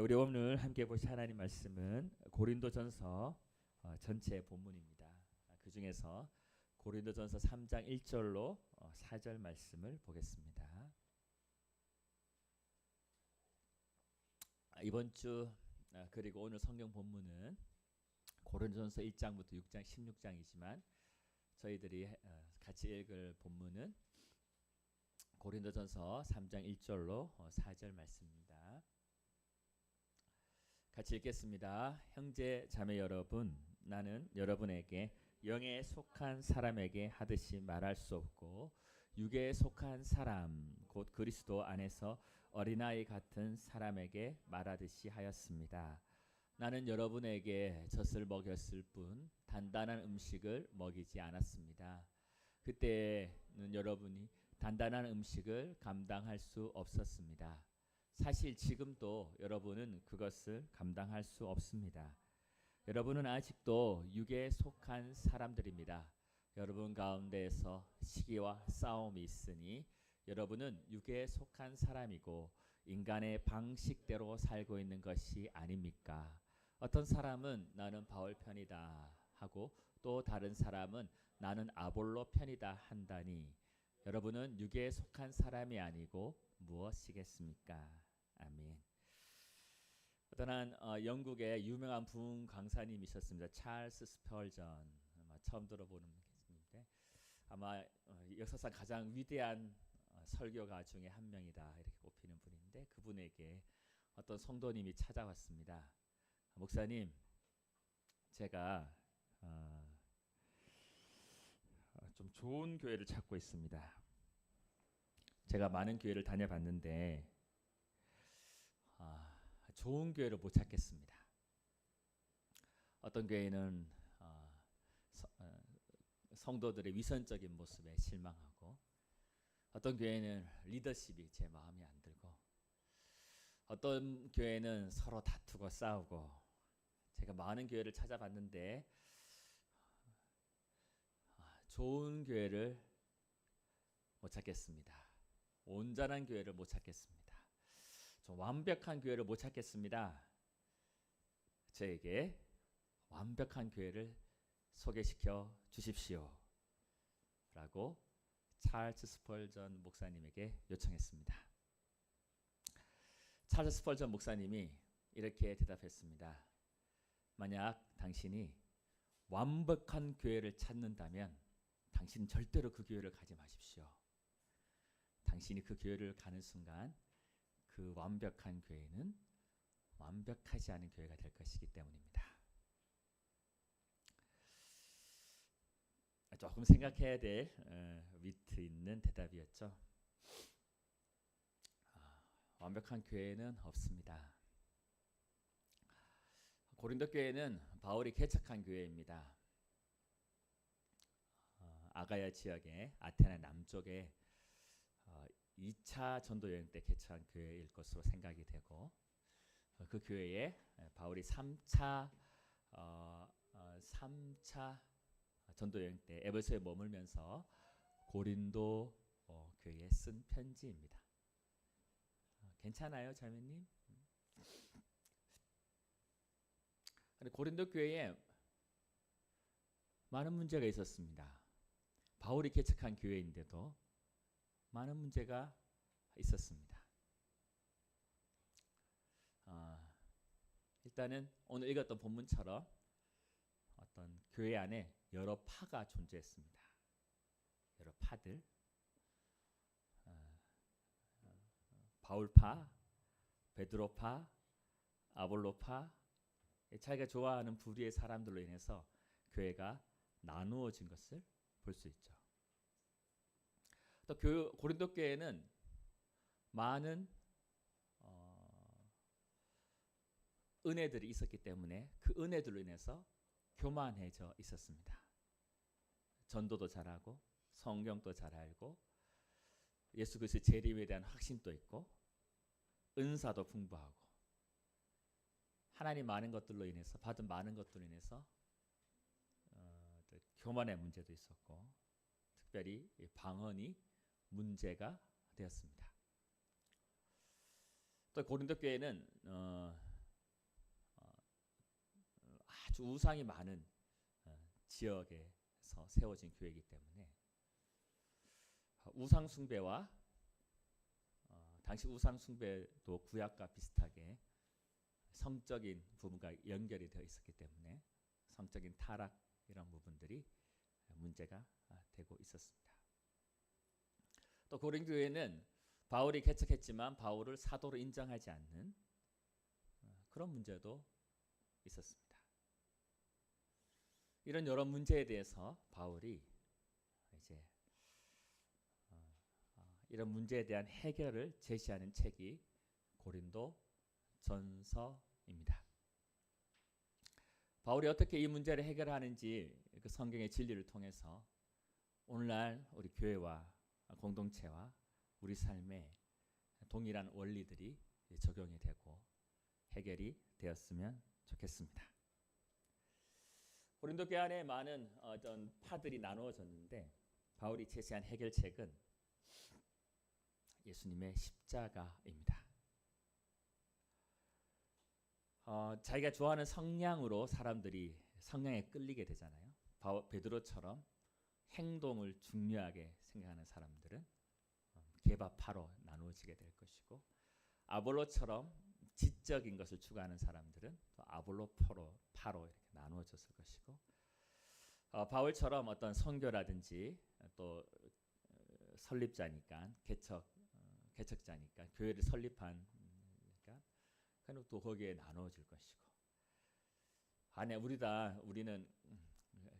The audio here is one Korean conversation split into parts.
우리 오늘 함께 보실 하나님 말씀은 고린도전서 전체 본문입니다. 그 중에서 고린도전서 3장 1절로 4절 말씀을 보겠습니다. 이번 주 그리고 오늘 성경 본문은 고린도전서 1장부터 6장 16장이지만 저희들이 같이 읽을 본문은 고린도전서 3장 1절로 4절 말씀입니다. 같이 읽겠습니다. 형제 자매 여러분, 나는 여러분에게 영에 속한 사람에게 하듯이 말할 수 없고 육에 속한 사람 곧 그리스도 안에서 어린아이 같은 사람에게 말하듯이 하였습니다. 나는 여러분에게 젖을 먹였을 뿐 단단한 음식을 먹이지 않았습니다. 그때는 여러분이 단단한 음식을 감당할 수 없었습니다. 사실 지금도 여러분은 그것을 감당할 수 없습니다. 여러분은 아직도 육에 속한 사람들입니다. 여러분 가운데에서 시기와 싸움이 있으니 여러분은 육에 속한 사람이고 인간의 방식대로 살고 있는 것이 아닙니까? 어떤 사람은 나는 바울 편이다 하고 또 다른 사람은 나는 아볼로 편이다 한다니 여러분은 육에 속한 사람이 아니고 무엇이겠습니까? 아멘. 어떤 영국의 유명한 부흥 강사님이셨습니다. 찰스 스펄전. 아마 처음 들어보는 분인데 아마 역사상 가장 위대한 설교가 중에 한 명이다 이렇게 꼽히는 분인데 그분에게 어떤 성도님이 찾아왔습니다. 목사님, 제가 좀 좋은 교회를 찾고 있습니다. 제가 많은 교회를 다녀봤는데 좋은 교회를 못 찾겠습니다. 어떤 교회는 성도들의 위선적인 모습에 실망하고 어떤 교회는 리더십이 제 마음에 안 들고 어떤 교회는 서로 다투고 싸우고 제가 많은 교회를 찾아봤는데 좋은 교회를 못 찾겠습니다. 온전한 교회를 못 찾겠습니다. 좀 완벽한 교회를 못 찾겠습니다. 저에게 완벽한 교회를 소개시켜 주십시오. 라고 찰스 스펄전 목사님에게 요청했습니다. 찰스 스펄전 목사님이 이렇게 대답했습니다. 만약 당신이 완벽한 교회를 찾는다면 당신은 절대로 그 교회를 가지 마십시오. 당신이 그 교회를 가는 순간 그 완벽한 교회는 완벽하지 않은 교회가 될 것이기 때문입니다. 조금 생각해야 될 위트 있는 대답이었죠. 완벽한 교회는 없습니다. 고린도 교회는 바울이 개척한 교회입니다. 아가야 지역의 아테네 남쪽에 2차 전도 여행 때 개척한 교회일 것으로 생각이 되고 그 교회에 바울이 3차 전도 여행 때 에베소에 머물면서 고린도 교회에 쓴 편지입니다. 괜찮아요, 자매님? 근데 고린도 교회에 많은 문제가 있었습니다. 바울이 개척한 교회인데도 많은 문제가 있었습니다. 일단은 오늘 읽었던 본문처럼 어떤 교회 안에 여러 파가 존재했습니다. 여러 파들, 바울파, 베드로파, 아볼로파, 자기가 좋아하는 부류의 사람들로 인해서 교회가 나누어진 것을 볼 수 있죠. 또 고린도 교회는 많은 은혜들이 있었기 때문에 그 은혜들로 인해서 교만해져 있었습니다. 전도도 잘하고 성경도 잘 알고 예수 그리스도의 재림에 대한 확신도 있고 은사도 풍부하고 하나님 많은 것들로 인해서 받은 많은 것들로 인해서 교만의 문제도 있었고 특별히 방언이 문제가 되었습니다. 또 고린도 교회는 아주 우상이 많은 지역에서 세워진 교회이기 때문에 우상 숭배와 당시 우상 숭배도 구약과 비슷하게 성적인 부분과 연결이 되어 있었기 때문에 성적인 타락 이런 부분들이 문제가 되고 있었습니다. 또 고린도 교회는 바울이 개척했지만 바울을 사도로 인정하지 않는 그런 문제도 있었습니다. 이런 여러 문제에 대해서 바울이 이제 이런 문제에 대한 해결을 제시하는 책이 고린도 전서입니다. 바울이 어떻게 이 문제를 해결하는지 그 성경의 진리를 통해서 오늘날 우리 교회와 공동체와 우리 삶에 동일한 원리들이 적용이 되고 해결이 되었으면 좋겠습니다. 고린도 교회 안에 많은 어떤 파들이 나누어졌는데 바울이 제시한 해결책은 예수님의 십자가입니다. 자기가 좋아하는 성향으로 사람들이 성향에 끌리게 되잖아요. 베드로처럼 행동을 중요하게 생각하는 사람들은 개바파로 나누어지게 될 것이고, 아볼로처럼 지적인 것을 추구하는 사람들은 또 아볼로파로 이렇게 나누어졌을 것이고, 바울처럼 어떤 선교라든지 또 설립자니까 개척자니까 교회를 설립한 그러니까 또 거기에 나누어질 것이고, 아니 우리는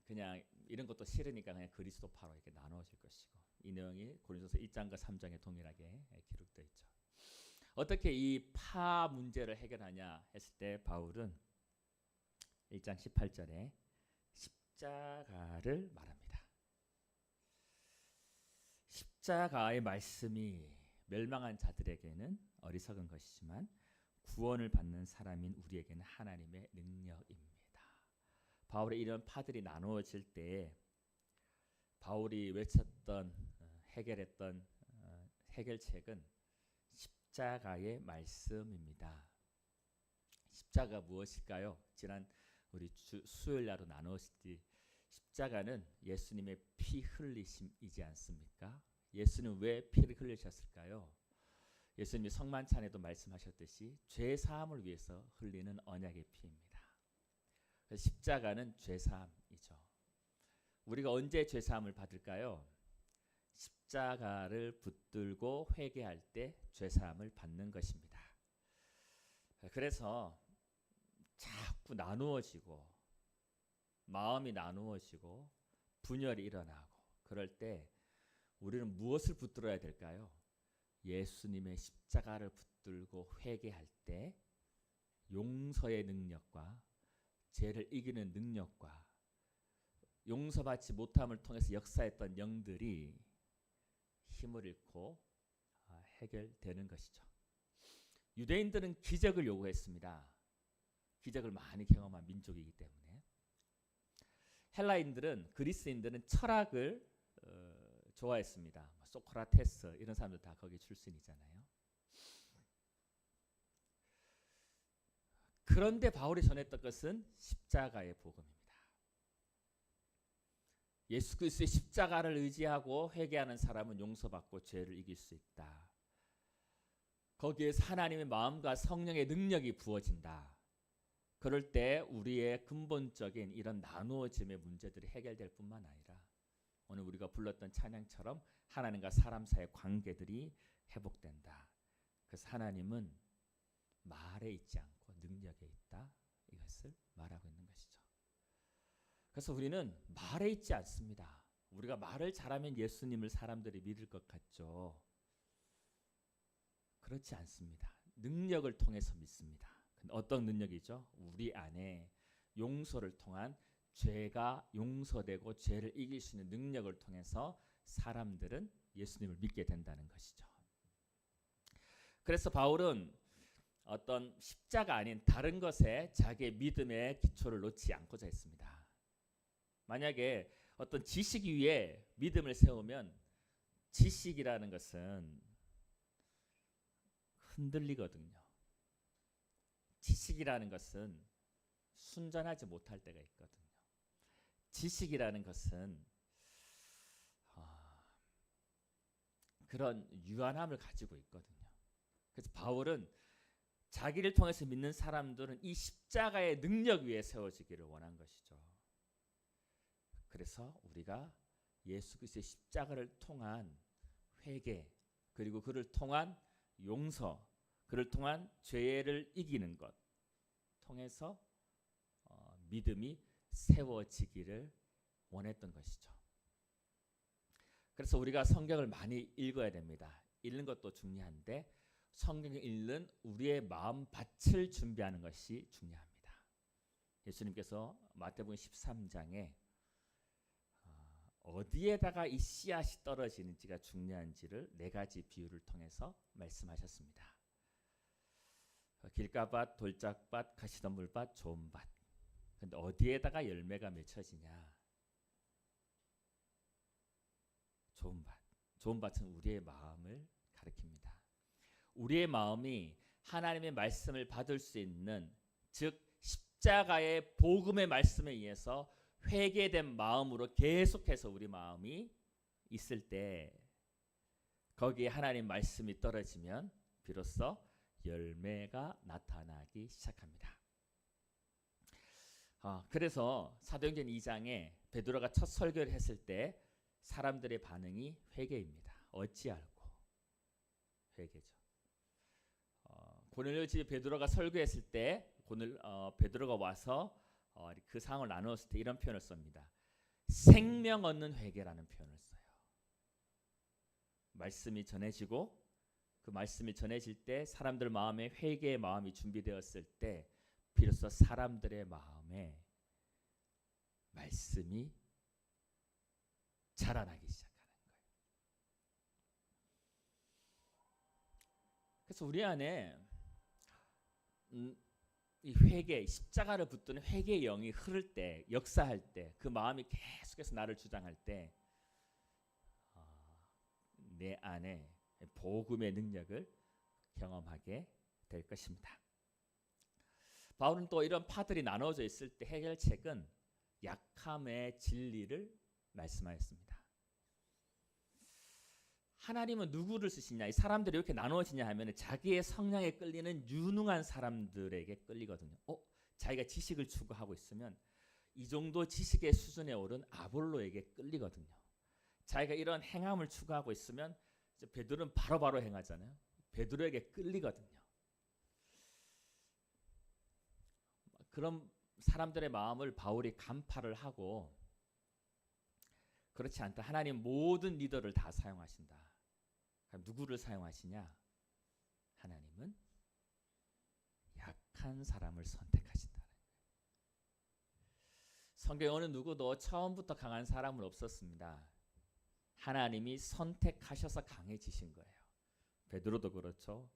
그냥 이런 것도 싫으니까 그냥 그리스도파로 이렇게 나누어질 것이고, 이 내용이 고린도서 1장과 3장에 동일하게 기록되어 있죠. 어떻게 이 파 문제를 해결하냐 했을 때 바울은 1장 18절에 십자가를 말합니다. 십자가의 말씀이 멸망한 자들에게는 어리석은 것이지만 구원을 받는 사람인 우리에게는 하나님의 능력입니다. 바울의 이런 파들이 나누어질 때 바울이 외쳤던 해결했던 해결책은 십자가의 말씀입니다. 십자가 무엇일까요? 지난 우리 수요일날로 나누었을 때 십자가는 예수님의 피 흘리심이지 않습니까? 예수는 왜 피를 흘리셨을까요? 예수님이 성만찬에도 말씀하셨듯이 죄 사함을 위해서 흘리는 언약의 피입니다. 그래서 십자가는 죄 사함이죠. 우리가 언제 죄 사함을 받을까요? 십자가를 붙들고 회개할 때 죄 사함을 받는 것입니다. 그래서 자꾸 나누어지고 마음이 나누어지고 분열이 일어나고 그럴 때 우리는 무엇을 붙들어야 될까요? 예수님의 십자가를 붙들고 회개할 때 용서의 능력과 죄를 이기는 능력과 용서받지 못함을 통해서 역사했던 영들이 힘을 잃고 해결되는 것이죠. 유대인들은 기적을 요구했습니다. 기적을 많이 경험한 민족이기 때문에. 헬라인들은, 그리스인들은 철학을 좋아했습니다. 소크라테스 이런 사람들 다 거기 출신이잖아요. 그런데 바울이 전했던 것은 십자가의 복음입니다. 예수 그리스도의 십자가를 의지하고 회개하는 사람은 용서받고 죄를 이길 수 있다. 거기에서 하나님의 마음과 성령의 능력이 부어진다. 그럴 때 우리의 근본적인 이런 나누어짐의 문제들이 해결될 뿐만 아니라 오늘 우리가 불렀던 찬양처럼 하나님과 사람 사이의 관계들이 회복된다. 그래서 하나님은 말에 있지 않고 능력에 있다. 이것을 말하고 있는 것이죠. 그래서 우리는 말에 있지 않습니다. 우리가 말을 잘하면 예수님을 사람들이 믿을 것 같죠. 그렇지 않습니다. 능력을 통해서 믿습니다. 어떤 능력이죠? 우리 안에 용서를 통한 죄가 용서되고 죄를 이길 수 있는 능력을 통해서 사람들은 예수님을 믿게 된다는 것이죠. 그래서 바울은 어떤 십자가 아닌 다른 것에 자기의 믿음의 기초를 놓지 않고자 했습니다. 만약에 어떤 지식 위에 믿음을 세우면 지식이라는 것은 흔들리거든요. 지식이라는 것은 순전하지 못할 때가 있거든요. 지식이라는 것은 그런 유한함을 가지고 있거든요. 그래서 바울은 자기를 통해서 믿는 사람들은 이 십자가의 능력 위에 세워지기를 원한 것이죠. 그래서 우리가 예수 그리스도의 십자가를 통한 회개, 그리고 그를 통한 용서, 그를 통한 죄를 이기는 것 통해서 믿음이 세워지기를 원했던 것이죠. 그래서 우리가 성경을 많이 읽어야 됩니다. 읽는 것도 중요한데 성경을 읽는 우리의 마음밭을 준비하는 것이 중요합니다. 예수님께서 마태복음 13장에 어디에다가 이 씨앗이 떨어지는지가 중요한지를 4가지 비유를 통해서 말씀하셨습니다. 길가밭, 돌짝밭, 가시덤불밭, 좋은 밭. 근데 어디에다가 열매가 맺혀지냐? 좋은 밭. 좋은 밭은 우리의 마음을 가리킵니다. 우리의 마음이 하나님의 말씀을 받을 수 있는, 즉 십자가의 복음의 말씀에 의해서 회개된 마음으로 계속해서 우리 마음이 있을 때 거기에 하나님 말씀이 떨어지면 비로소 열매가 나타나기 시작합니다. 그래서 사도행전 2장에 베드로가 첫 설교를 했을 때 사람들의 반응이 회개입니다. 어찌할꼬? 회개죠. 고넬료 집에 베드로가 설교했을 때 베드로가 와서 그 상황을 나누었을 때 이런 표현을 씁니다. 생명 얻는 회개라는 표현을 써요. 말씀이 전해지고 그 말씀이 전해질 때 사람들 마음에 회개의 마음이 준비되었을 때 비로소 사람들의 마음에 말씀이 자라나기 시작하는 거예요. 그래서 우리 안에 이 회개, 십자가를 붙드는 회개의 영이 흐를 때, 역사할 때, 그 마음이 계속해서 나를 주장할 때 내 안에 복음의 능력을 경험하게 될 것입니다. 바울은 또 이런 파들이 나눠져 있을 때 해결책은 약함의 진리를 말씀하였습니다. 하나님은 누구를 쓰시냐? 이 사람들이 이렇게 나누어지냐 하면 자기의 성향에 끌리는 유능한 사람들에게 끌리거든요. 자기가 지식을 추구하고 있으면 이 정도 지식의 수준에 오른 아볼로에게 끌리거든요. 자기가 이런 행함을 추구하고 있으면 베드로는 바로바로 행하잖아요. 베드로에게 끌리거든요. 그런 사람들의 마음을 바울이 간파를 하고, 그렇지 않다. 하나님 모든 리더를 다 사용하신다. 그럼 누구를 사용하시냐? 하나님은 약한 사람을 선택하신다는 거예요. 성경에 어느 누구도 처음부터 강한 사람은 없었습니다. 하나님이 선택하셔서 강해지신 거예요. 베드로도 그렇죠.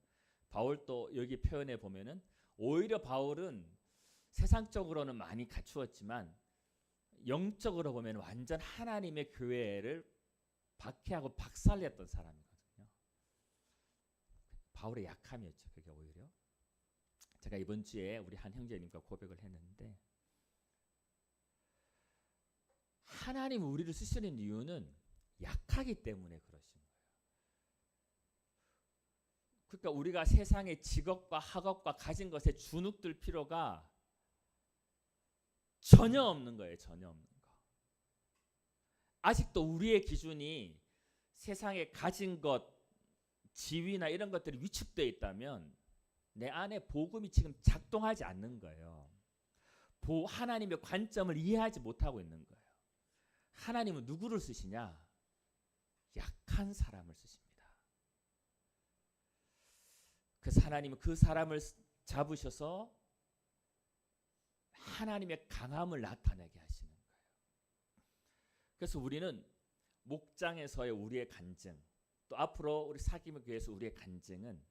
바울도 여기 표현해 보면은 오히려 바울은 세상적으로는 많이 갖추었지만 영적으로 보면 완전 하나님의 교회를 박해하고 박살냈던 사람이거든요. 바울의 약함이었죠. 그게 오히려. 제가 이번 주에 우리 한 형제님과 고백을 했는데, 하나님 우리를 쓰시는 이유는 약하기 때문에 그러신 거예요. 그러니까 우리가 세상의 직업과 학업과 가진 것에 주눅들 필요가 전혀 없는 거예요. 전혀 없는 거. 아직도 우리의 기준이 세상에 가진 것, 지위나 이런 것들이 위축되어 있다면 내 안에 복음이 지금 작동하지 않는 거예요. 하나님의 관점을 이해하지 못하고 있는 거예요. 하나님은 누구를 쓰시냐? 약한 사람을 쓰십니다. 그래서 하나님은 그 사람을 잡으셔서 하나님의 강함을 나타내게 하시는 거예요. 그래서 우리는 목장에서의 우리의 간증, 또 앞으로 우리 사귐의 교회에서 우리의 간증은,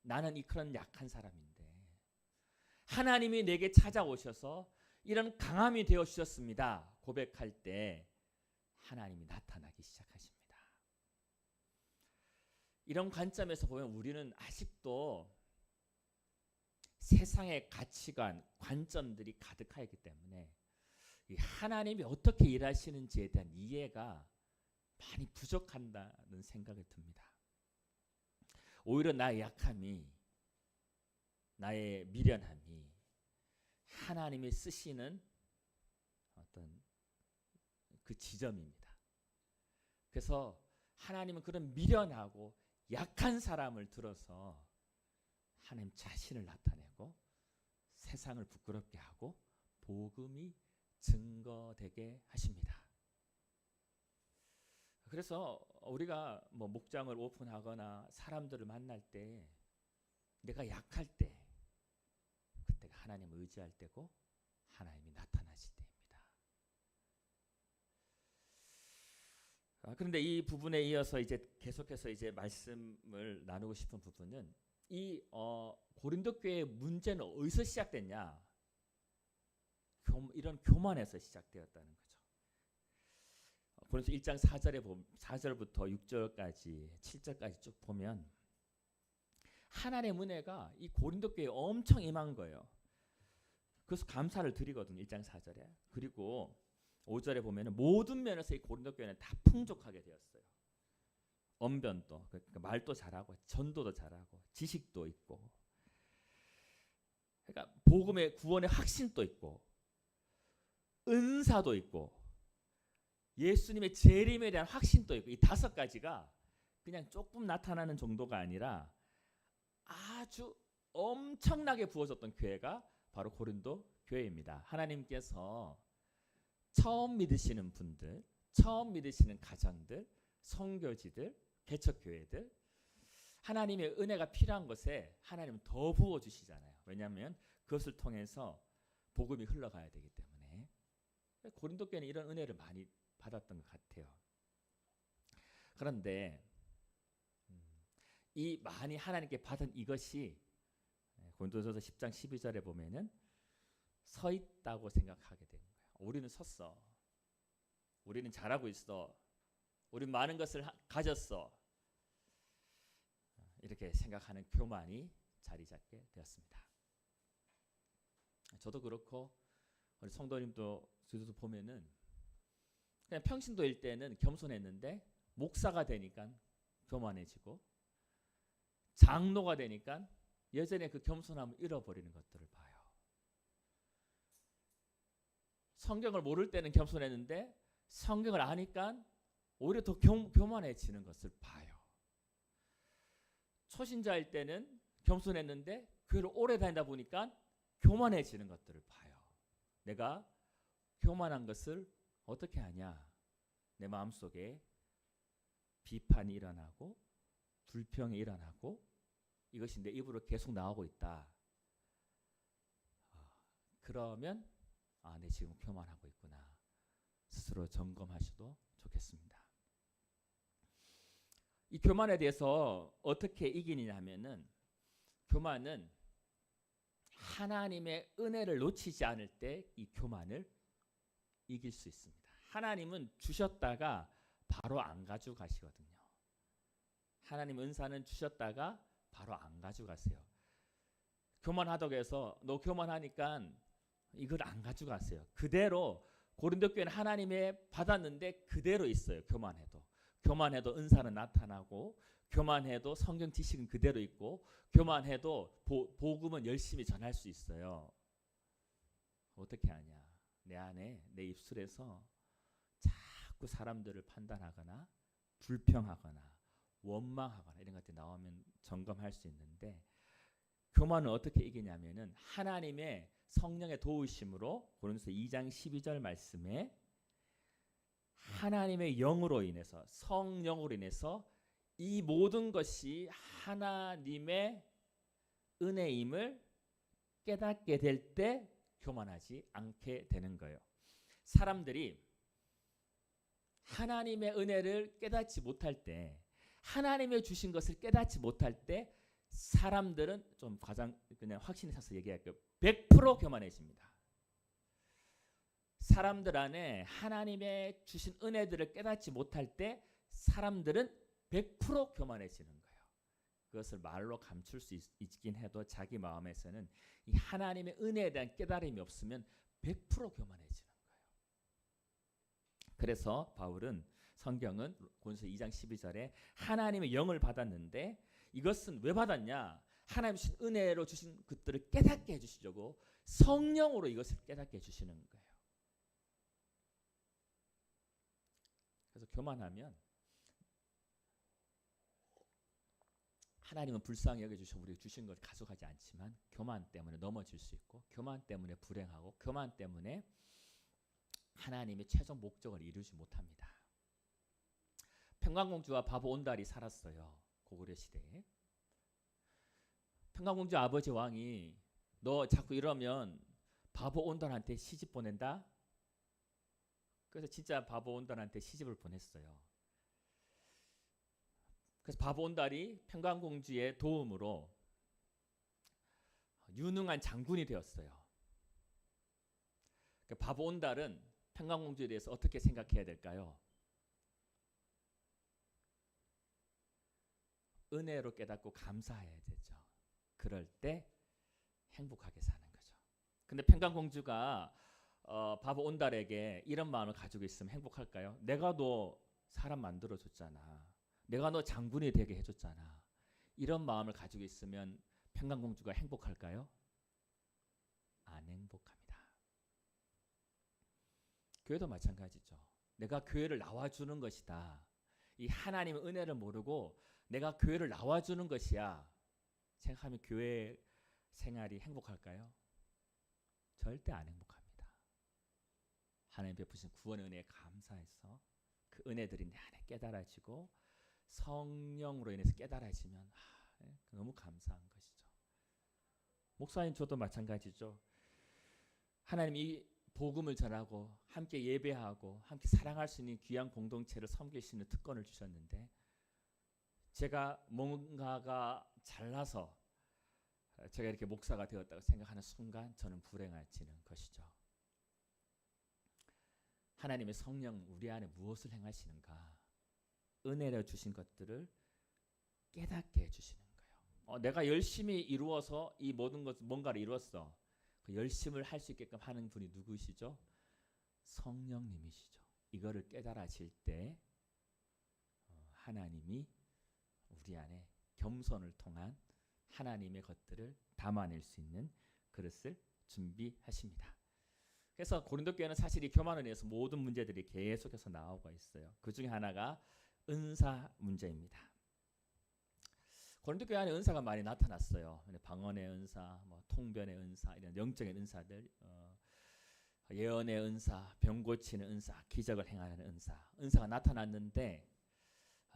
나는 그런 약한 사람인데 하나님이 내게 찾아오셔서 이런 강함이 되어 주셨습니다. 고백할 때 하나님이 나타나기 시작하십니다. 이런 관점에서 보면 우리는 아직도 세상의 가치관, 관점들이 가득하였기 때문에 이 하나님이 어떻게 일하시는지에 대한 이해가 많이 부족한다는 생각이 듭니다. 오히려 나의 약함이, 나의 미련함이 하나님이 쓰시는 어떤 그 지점입니다. 그래서 하나님은 그런 미련하고 약한 사람을 들어서 하나님 자신을 나타내고 세상을 부끄럽게 하고 복음이 증거되게 하십니다. 그래서 우리가 뭐 목장을 오픈하거나 사람들을 만날 때 내가 약할 때 그때가 하나님을 의지할 때고 하나님이 나타나실 때입니다. 그런데 이 부분에 이어서 이제 계속해서 이제 말씀을 나누고 싶은 부분은 이 고린도 교회의 문제는 어디서 시작됐냐? 이런 교만에서 시작되었다는 거죠. 고린도 1장 4절부터 6절까지 7절까지 쭉 보면 하나님의 은혜가 이 고린도 교회에 엄청 임한 거예요. 그래서 감사를 드리거든요. 1장 4절에. 그리고 5절에 보면 모든 면에서 이 고린도 교회는 다 풍족하게 되었어요. 언변도, 그러니까 말도 잘하고 전도도 잘하고 지식도 있고, 그러니까 복음의 구원의 확신도 있고 은사도 있고 예수님의 재림에 대한 확신도 있고, 이 5가지가 그냥 조금 나타나는 정도가 아니라 아주 엄청나게 부어졌던 교회가 바로 고린도 교회입니다. 하나님께서 처음 믿으시는 분들, 처음 믿으시는 가정들, 선교지들, 개척교회들, 하나님의 은혜가 필요한 것에 하나님은 더 부어주시잖아요. 왜냐하면 그것을 통해서 복음이 흘러가야 되기 때문에. 고린도 교회는 이런 은혜를 많이 받았던 것 같아요. 그런데 이 많이 하나님께 받은 이것이 고린도전서 10장 12절에 보면은 서 있다고 생각하게 되는 거예요. 우리는 섰어. 우리는 잘하고 있어. 우리는 많은 것을 가졌어. 이렇게 생각하는 교만이 자리 잡게 되었습니다. 저도 그렇고 우리 성도님도 저도 보면은 그냥 평신도일 때는 겸손했는데 목사가 되니까 교만해지고 장로가 되니까 예전에 그 겸손함을 잃어버리는 것들을 봐요. 성경을 모를 때는 겸손했는데 성경을 아니까 오히려 더 교만해지는 것을 봐요. 초신자일 때는 겸손했는데 교회를 오래 다니다 보니까 교만해지는 것들을 봐요. 내가 교만한 것을 어떻게 하냐? 내 마음속에 비판이 일어나고 불평이 일어나고 이것이 내 입으로 계속 나오고 있다. 그러면 내 지금 교만하고 있구나. 스스로 점검하셔도 좋겠습니다. 이 교만에 대해서 어떻게 이기느냐 하면은, 교만은 하나님의 은혜를 놓치지 않을 때 이 교만을 이길 수 있습니다. 하나님은 주셨다가 바로 안 가져가시거든요. 하나님 은사는 주셨다가 바로 안 가져가세요. 교만하다고 해서 너 교만하니까 이걸 안 가져가세요. 그대로 고린도 교회는 하나님의 받았는데 그대로 있어요. 교만해도 은사는 나타나고, 교만해도 성경 지식은 그대로 있고, 교만해도 복음은 열심히 전할 수 있어요. 어떻게 하냐? 내 안에, 내 입술에서 자꾸 사람들을 판단하거나 불평하거나 원망하거나 이런 것들이 나오면 점검할 수 있는데, 교만은 어떻게 이기냐면은 하나님의 성령의 도우심으로, 고린도서 2장 12절 말씀에 하나님의 영으로 인해서, 성령으로 인해서 이 모든 것이 하나님의 은혜임을 깨닫게 될 때 교만하지 않게 되는 거예요. 사람들이 하나님의 은혜를 깨닫지 못할 때, 하나님의 주신 것을 깨닫지 못할 때 사람들은 좀 가장 그냥 확신에 차서 얘기할게요. 100% 교만해집니다. 사람들 안에 하나님의 주신 은혜들을 깨닫지 못할 때 사람들은 100% 교만해지는 거예요. 그것을 말로 감출 수 있긴 해도 자기 마음에서는 이 하나님의 은혜에 대한 깨달음이 없으면 100% 교만해지는 거예요. 그래서 바울은 성경은 고린도서 2장 12절에 하나님의 영을 받았는데 이것은 왜 받았냐? 하나님 주신 은혜로 주신 것들을 깨닫게 해주시려고 성령으로 이것을 깨닫게 해주시는 거예요. 그래서 교만하면 하나님은 불쌍히 여겨주셔 우리에게 주신 걸 가져가지 않지만 교만 때문에 넘어질 수 있고 교만 때문에 불행하고 교만 때문에 하나님의 최종 목적을 이루지 못합니다. 평강공주와 바보 온달이 살았어요. 고구려 시대에. 평강공주 아버지 왕이 너 자꾸 이러면 바보 온달한테 시집 보낸다. 그래서 진짜 바보 온달한테 시집을 보냈어요. 그래서 바보 온달이 평강공주의 도움으로 유능한 장군이 되었어요. 바보 온달은 평강공주에 대해서 어떻게 생각해야 될까요? 은혜로 깨닫고 감사해야 되죠. 그럴 때 행복하게 사는 거죠. 근데 평강공주가 바보 온달에게 이런 마음을 가지고 있으면 행복할까요? 내가 너 사람 만들어줬잖아. 내가 너 장군이 되게 해줬잖아. 이런 마음을 가지고 있으면 평강공주가 행복할까요? 안 행복합니다. 교회도 마찬가지죠. 내가 교회를 나와주는 것이다. 이 하나님의 은혜를 모르고 내가 교회를 나와주는 것이야 생각하면 교회 생활이 행복할까요? 절대 안 행복합니다. 하나님 베푸신 구원의 은혜에 감사해서 그 은혜들이 내 안에 깨달아지고 성령으로 인해서 깨달아지면 너무 감사한 것이죠. 목사님 저도 마찬가지죠. 하나님 이 복음을 전하고 함께 예배하고 함께 사랑할 수 있는 귀한 공동체를 섬길 수 있는 특권을 주셨는데 제가 뭔가가 잘나서 제가 이렇게 목사가 되었다고 생각하는 순간 저는 불행해지는 것이죠. 하나님의 성령 우리 안에 무엇을 행하시는가? 은혜로 주신 것들을 깨닫게 해주시는 거예요. 내가 열심히 이루어서 이 모든 것 뭔가를 이뤘어. 그 열심을 할 수 있게끔 하는 분이 누구시죠? 성령님이시죠. 이거를 깨달아질 때 하나님이 우리 안에 겸손을 통한 하나님의 것들을 담아낼 수 있는 그릇을 준비하십니다. 그래서 고린도 교회는 사실 이 교만을 위해서 모든 문제들이 계속해서 나오고 있어요. 그 중에 하나가 은사 문제입니다. 고린도 교회 안에 은사가 많이 나타났어요. 방언의 은사, 통변의 은사, 이런 영적인 은사들, 예언의 은사, 병 고치는 은사, 기적을 행하는 은사가 나타났는데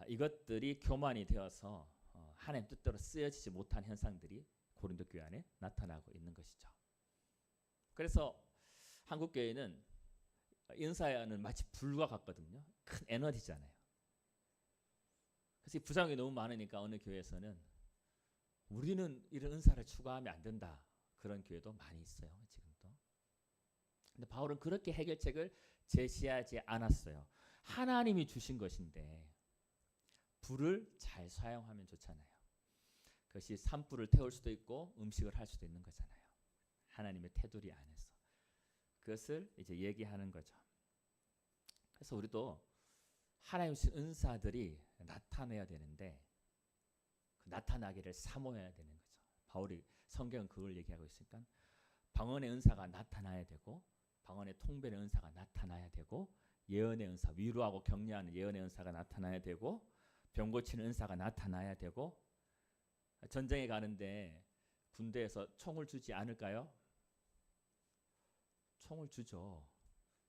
이것들이 교만이 되어서 하나님 뜻대로 쓰여지지 못한 현상들이 고린도 교회 안에 나타나고 있는 것이죠. 그래서 한국 교회는 은사는 마치 불과 같거든요. 큰 에너지잖아요. 그래서 부작용이 너무 많으니까 어느 교회에서는 우리는 이런 은사를 추구하면 안 된다. 그런 교회도 많이 있어요. 지금도. 근데 바울은 그렇게 해결책을 제시하지 않았어요. 하나님이 주신 것인데 불을 잘 사용하면 좋잖아요. 그것이 산불을 태울 수도 있고 음식을 할 수도 있는 거잖아요. 하나님의 테두리 안에서. 그것을 이제 얘기하는 거죠. 그래서 우리도 하나님의 은사들이 나타내야 되는데 그 나타나기를 사모해야 되는 거죠. 바울이 성경은 그걸 얘기하고 있으니까 방언의 은사가 나타나야 되고 방언의 통변의 은사가 나타나야 되고 예언의 은사, 위로하고 격려하는 예언의 은사가 나타나야 되고 병 고치는 은사가 나타나야 되고 전쟁에 가는데 군대에서 총을 주지 않을까요? 총을 주죠.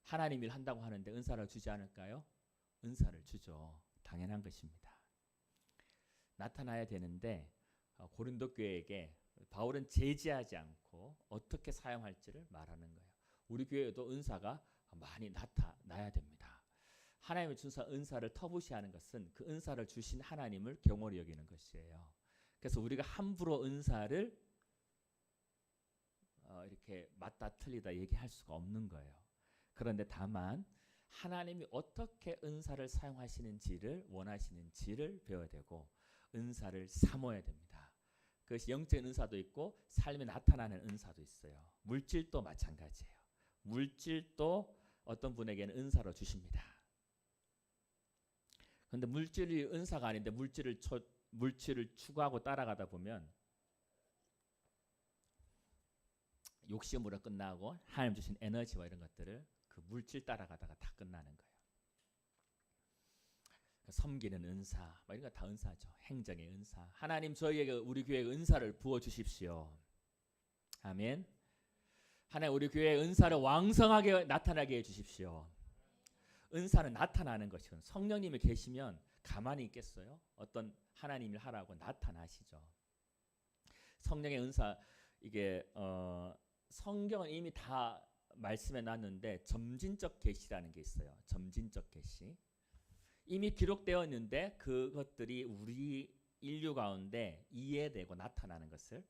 하나님 일 한다고 하는데 은사를 주지 않을까요? 은사를 주죠. 당연한 것입니다. 나타나야 되는데 고린도 교회에게 바울은 제지하지 않고 어떻게 사용할지를 말하는 거예요. 우리 교회에도 은사가 많이 나타나야 됩니다. 하나님의 주신 은사를 터부시하는 것은 그 은사를 주신 하나님을 경홀히 여기는 것이에요. 그래서 우리가 함부로 은사를 이렇게 맞다 틀리다 얘기할 수가 없는 거예요. 그런데 다만 하나님이 어떻게 은사를 사용하시는지를 원하시는지를 배워야 되고 은사를 사모해야 됩니다. 그것이 영적인 은사도 있고 삶에 나타나는 은사도 있어요. 물질도 마찬가지예요. 물질도 어떤 분에게는 은사로 주십니다. 그런데 물질이 은사가 아닌데 물질을 추구하고 따라가다 보면 욕심으로 끝나고 하나님 주신 에너지와 이런 것들을 그 물질 따라가다가 다 끝나는 거예요. 섬기는 은사, 이런 거 다 은사죠. 행정의 은사. 하나님 저희에게 우리 교회에 은사를 부어 주십시오. 아멘. 하나님 우리 교회의 은사를 왕성하게 나타나게 해 주십시오. 은사는 나타나는 것이고 성령님이 계시면 가만히 있겠어요? 어떤 하나님을 하라고 나타나시죠. 성령의 은사 이게 성경은 이미 다 말씀해 놨는데 점진적 계시라는 게 있어요. 점진적 계시. 이미 기록되어 있는데 그것들이 우리 인류 가운데 이해되고 나타나는 것을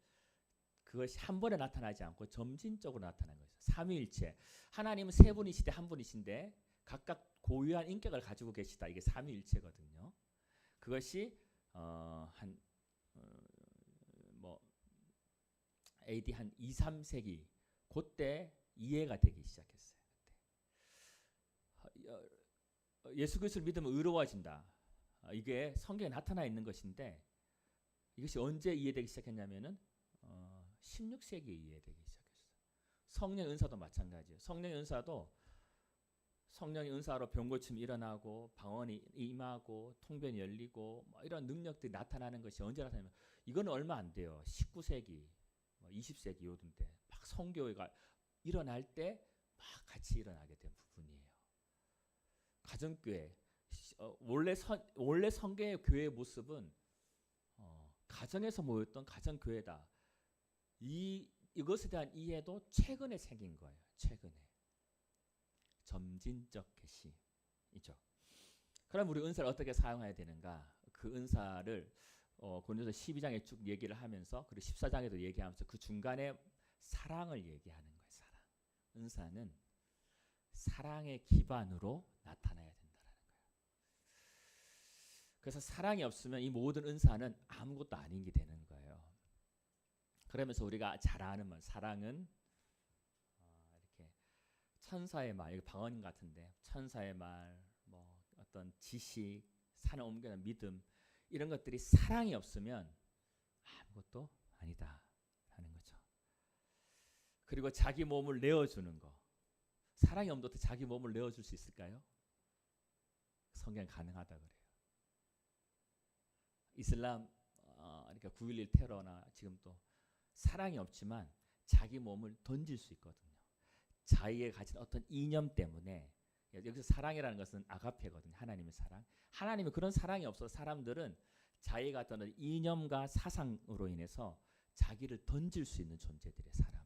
그것이 한 번에 나타나지 않고 점진적으로 나타나는 거죠. 삼위일체. 하나님은 세 분이시되 한 분이신데 각각 고유한 인격을 가지고 계시다. 이게 삼위일체거든요. 그것이 AD 한 2, 3세기 그때 이해가 되기 시작했어요. 예수 그리스도를 믿으면 의로워진다. 이게 성경에 나타나 있는 것인데 이것이 언제 이해되기 시작했냐면은 16세기에 이해되기 시작했어요. 성령의 은사도 마찬가지예요. 성령의 은사도 성령의 은사로 병고침이 일어나고 방언이 임하고 통변이 열리고 이런 능력들이 나타나는 것이 언제 나타나면 이거는 얼마 안 돼요. 19세기, 20세기 요든 때 막 성교회가 일어날 때 막 같이 일어나게 된 부분이에요. 가정교회 원래 성경의 교회의 모습은 가정에서 모였던 가정교회다. 이것에 대한 이해도 최근에 생긴 거예요. 최근에. 점진적 계시이죠. 그럼 우리 은사를 어떻게 사용해야 되는가? 그 은사를 고린도서 12장에 쭉 얘기를 하면서 그리고 14장에도 얘기하면서 그 중간에 사랑을 얘기하는 거예요. 사랑. 은사는 사랑의 기반으로 나타나야 된다는 거예요. 그래서 사랑이 없으면 이 모든 은사는 아무것도 아닌 게 되는 거예요. 그러면서 우리가 잘 아는 사랑은 이렇게 천사의 말, 이거 방언 같은데 천사의 말, 어떤 지식, 산을 옮겨는 믿음 이런 것들이 사랑이 없으면 아무것도 아니다 하는 거죠. 그리고 자기 몸을 내어주는 거. 사랑이 없는데 어떻게 자기 몸을 내어줄 수 있을까요? 성경 가능하다 그래요. 이슬람 그러니까 9.11 테러나 지금 또 사랑이 없지만 자기 몸을 던질 수 있거든요. 자기가 가진 어떤 이념 때문에 여기서 사랑이라는 것은 아가페거든요. 하나님의 사랑. 하나님이 그런 사랑이 없어서 사람들은 자기가 어떤 이념과 사상으로 인해서 자기를 던질 수 있는 존재들의 사람은.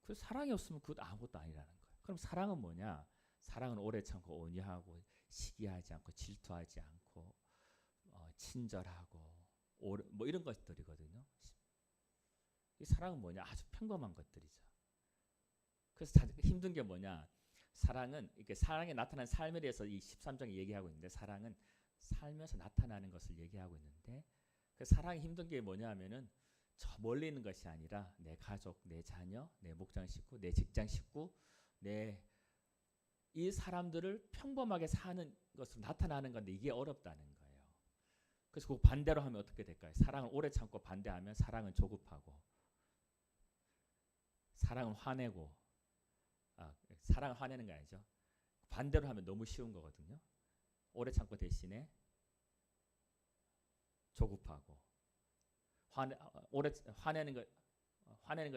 그 사랑이 없으면 그것도 아무것도 아니라는 거예요. 그럼 사랑은 뭐냐? 사랑은 오래 참고 온유하고 시기하지 않고 질투하지 않고 친절하고 이런 것들이거든요. 이 사랑은 뭐냐? 아주 평범한 것들이죠. 그래서 힘든 게 뭐냐? 사랑은 이렇게 사랑에 나타난 삶에 대해서 이 13장에 얘기하고 있는데 사랑은 살면서 나타나는 것을 얘기하고 있는데 그 사랑이 힘든 게 뭐냐면은 저 멀리 있는 것이 아니라 내 가족, 내 자녀, 내 목장 식구, 내 직장 식구, 이 사람들을 평범하게 사는 것으로 나타나는 건데 이게 어렵다는 거예요. 그래서 그 반대로 하면 어떻게 될까요? 사랑을 오래 참고 반대하면 사랑은 조급하고 사랑은 화내고 사랑을 화내는 거 아니죠. 반대로 하면 너무 쉬운 거거든요. 오래 참고 대신에 조급하고 화내는 것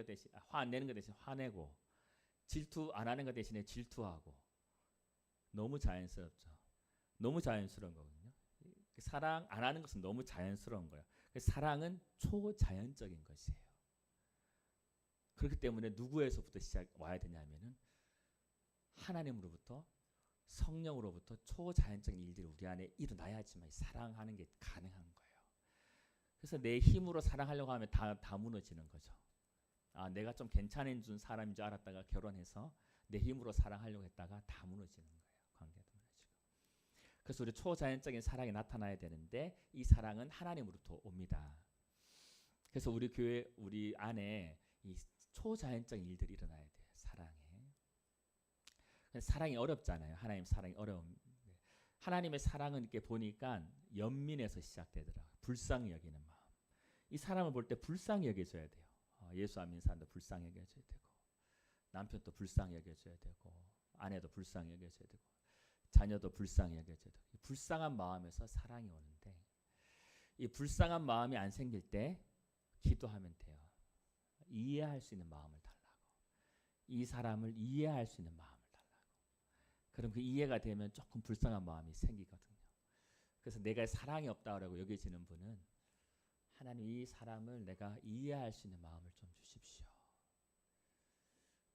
대신 화내는 것 대신 화내고 질투 안 하는 것 대신에 질투하고 너무 자연스럽죠. 너무 자연스러운 거거든요. 사랑 안 하는 것은 너무 자연스러운 거예요. 사랑은 초자연적인 것이에요. 그렇기 때문에 누구에서부터 와야 되냐면은 하나님으로부터 성령으로부터 초자연적인 일들이 우리 안에 일어나야지만 사랑하는 게 가능한 거예요. 그래서 내 힘으로 사랑하려고 하면 다 무너지는 거죠. 내가 좀 괜찮은 준 사람인 줄 알았다가 결혼해서 내 힘으로 사랑하려고 했다가 다 무너지는 거예요. 관계도 무너지고. 그래서 우리 초자연적인 사랑이 나타나야 되는데 이 사랑은 하나님으로부터 옵니다. 그래서 우리 교회 우리 안에 이 초자연적인 일들이 일어나야 돼요. 사랑이 어렵잖아요. 하나님 사랑이 어려움. 하나님의 사랑은 이렇게 보니까 연민에서 시작되더라고요. 불쌍히 여기는 마음. 이 사람을 볼 때 불쌍히 여겨줘야 돼요. 예수 안 믿는 사람도 불쌍히 여겨줘야 되고, 남편도 불쌍히 여겨줘야 되고, 아내도 불쌍히 여겨줘야 되고, 자녀도 불쌍히 여겨줘야 되고. 불쌍한 마음에서 사랑이 오는데, 이 불쌍한 마음이 안 생길 때 기도하면 돼요. 이해할 수 있는 마음을 달라고. 이 사람을 이해할 수 있는 마음을 달라고. 그럼 그 이해가 되면 조금 불쌍한 마음이 생기거든요. 그래서 내가 사랑이 없다고 여겨지는 분은 하나님 이 사람을 내가 이해할 수 있는 마음을 좀 주십시오.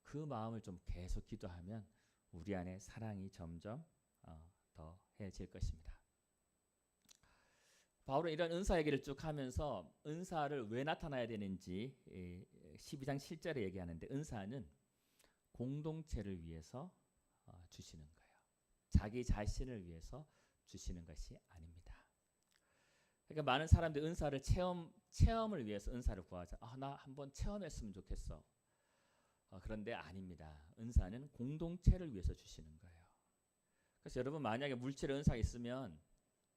그 마음을 좀 계속 기도하면 우리 안에 사랑이 점점 더 해질 것입니다. 바울은 이런 은사 얘기를 쭉 하면서 은사를 왜 나타나야 되는지 12장 7절에 얘기하는데, 은사는 공동체를 위해서 주시는 거예요. 자기 자신을 위해서 주시는 것이 아닙니다. 그러니까 많은 사람들이 은사를 체험을 위해서 은사를 구하자. 나 한번 체험했으면 좋겠어. 그런데 아닙니다. 은사는 공동체를 위해서 주시는 거예요. 그래서 여러분 만약에 물질의 은사가 있으면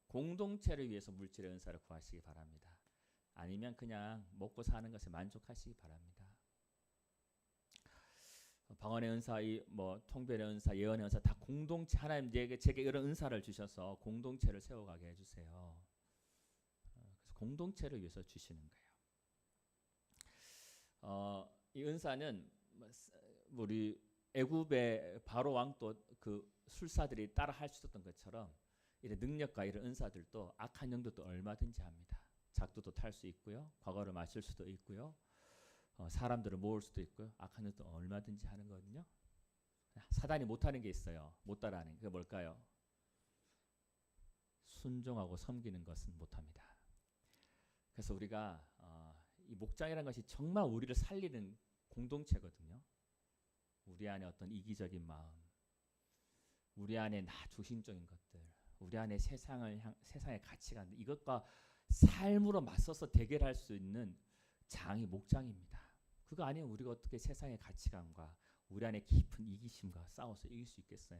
공동체를 위해서 물질의 은사를 구하시기 바랍니다. 아니면 그냥 먹고 사는 것에 만족하시기 바랍니다. 방언의 은사, 통변의 은사, 예언의 은사 다 공동체, 하나님 제게 이런 은사를 주셔서 공동체를 세워가게 해주세요. 그래서 공동체를 위해서 주시는 거예요. 이 은사는 우리 애굽의 바로 왕도 그 술사들이 따라 할 수 있었던 것처럼 이런 능력과 이런 은사들도 악한 영들도 얼마든지 합니다. 작두도 탈 수 있고요, 과거를 마실 수도 있고요, 사람들을 모을 수도 있고요. 악한 영도 얼마든지 하는 거거든요. 사단이 못하는 게 있어요. 못 따라하는 게. 그게 뭘까요? 순종하고 섬기는 것은 못합니다. 그래서 우리가 이 목장이라는 것이 정말 우리를 살리는 공동체거든요. 우리 안에 어떤 이기적인 마음, 우리 안에 나 중심적인 것들, 우리 안에 세상의 가치관, 이것과 삶으로 맞서서 대결할 수 있는 장이 목장입니다. 그거 아니면 우리가 어떻게 세상의 가치관과 우리 안에 깊은 이기심과 싸워서 이길 수 있겠어요?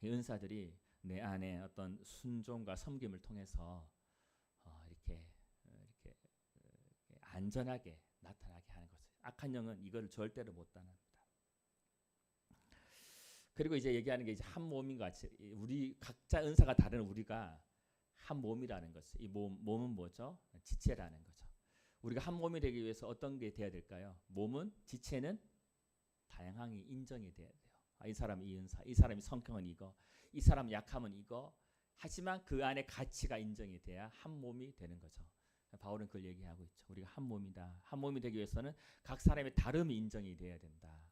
이 은사들이 내 안에 어떤 순종과 섬김을 통해서 이렇게 안전하게 나타나게 하는 것을. 악한 영은 이거를 절대로 못 따릅니다. 그리고 이제 얘기하는 게 이제 한 몸인 것 같이 우리 각자 은사가 다른 우리가 한 몸이라는 것을. 이 몸은 뭐죠? 지체라는 거죠. 우리가 한 몸이 되기 위해서 어떤 게 돼야 될까요? 몸은, 지체는 다양하게 인정이 돼야 돼요. 이 사람이 이 은사, 이 사람이 성격은 이거, 이 사람 약함은 이거. 하지만 그 안에 가치가 인정이 돼야 한 몸이 되는 거죠. 바울은 그걸 얘기하고 있죠. 우리가 한 몸이다. 한 몸이 되기 위해서는 각 사람의 다름이 인정이 돼야 된다.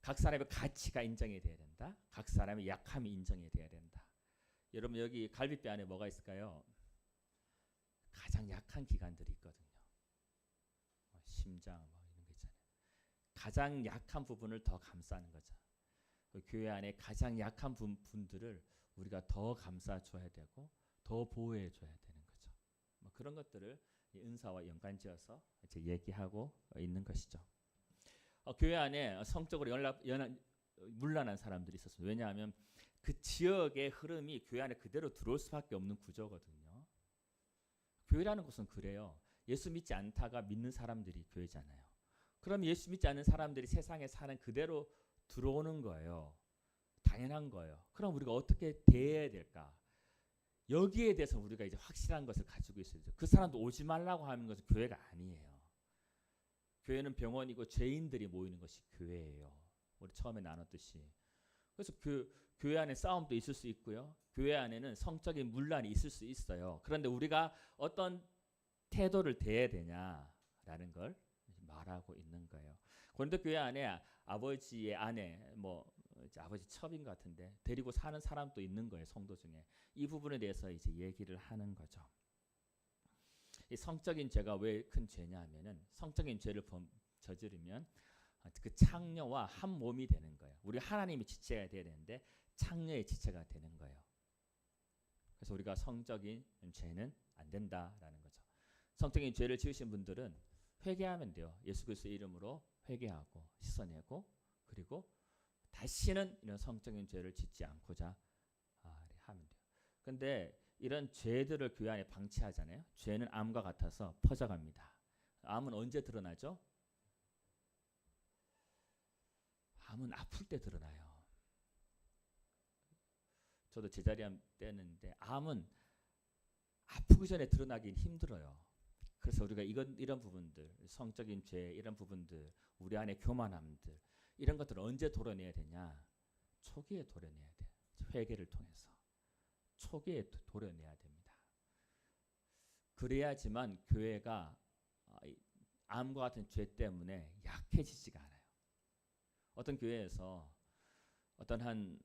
각 사람의 가치가 인정이 돼야 된다. 각 사람의 약함이 인정이 돼야 된다. 여러분 여기 갈비뼈 안에 뭐가 있을까요? 가장 약한 기관들이 있거든요. 심장 이런 거 있잖아요. 가장 약한 부분을 더 감싸는 거죠. 교회 안에 가장 약한 분들을 우리가 더 감싸줘야 되고 더 보호해줘야 되는 거죠. 그런 것들을 은사와 연관지어서 이제 얘기하고 있는 것이죠. 교회 안에 성적으로 문란한 사람들이 있었어요. 왜냐하면 그 지역의 흐름이 교회 안에 그대로 들어올 수밖에 없는 구조거든요. 교회라는 것은 그래요. 예수 믿지 않다가 믿는 사람들이 교회잖아요. 그럼 예수 믿지 않는 사람들이 세상에 사는 그대로 들어오는 거예요. 당연한 거예요. 그럼 우리가 어떻게 대해야 될까? 여기에 대해서 우리가 이제 확실한 것을 가지고 있어야죠. 그 사람도 오지 말라고 하는 것은 교회가 아니에요. 교회는 병원이고 죄인들이 모이는 것이 교회예요. 우리 처음에 나눴듯이. 그래서 교회 안에 싸움도 있을 수 있고요. 교회 안에는 성적인 문란이 있을 수 있어요. 그런데 우리가 어떤 태도를 대해야 되냐라는 걸 말하고 있는 거예요. 고린도 교회 안에 아버지의 아내, 아버지 첩인 것 같은데 데리고 사는 사람도 있는 거예요. 성도 중에. 이 부분에 대해서 이제 얘기를 하는 거죠. 이 성적인 죄가 왜 큰 죄냐 하면은 성적인 죄를 저지르면 그 창녀와 한 몸이 되는 거예요. 우리 하나님의 지체가 돼야 되는데 창녀의 지체가 되는 거예요. 그래서 우리가 성적인 죄는 안 된다라는 거죠. 성적인 죄를 지으신 분들은 회개하면 돼요. 예수 그리스도의 이름으로 회개하고 씻어내고 그리고 다시는 이런 성적인 죄를 짓지 않고자 하면 돼요. 근데 이런 죄들을 교회 안에 방치하잖아요. 죄는 암과 같아서 퍼져갑니다. 암은 언제 드러나죠? 암은 아플 때 드러나요. 저도 제자리 때는데 암은 아프기 전에 드러나긴 힘들어요. 그래서 우리가 이런 부분들, 성적인 죄 이런 부분들, 우리 안에 교만함들 이런 것들을 언제 도려내야 되냐? 초기에 도려내야 돼. 회개를 통해서 초기에 도려내야 됩니다. 그래야지만 교회가 암과 같은 죄 때문에 약해지지가 않아요. 어떤 교회에서 어떤 한